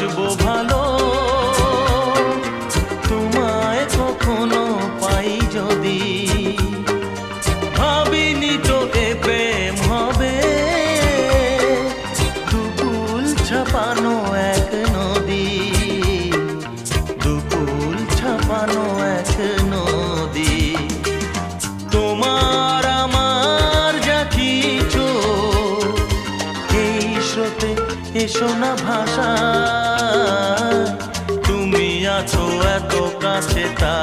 বাসবো ভালো, তোমায় কখনো পাই যদি। ভাবিনি তো এ প্রেম হবে, দুকুল ছাপানো এক নদী, দুকুল ছাপানো এক নদী। তোমার আমার যা কিছু এই স্রোতে এসো না ভাষা, তুমি আছো এত কাছে তা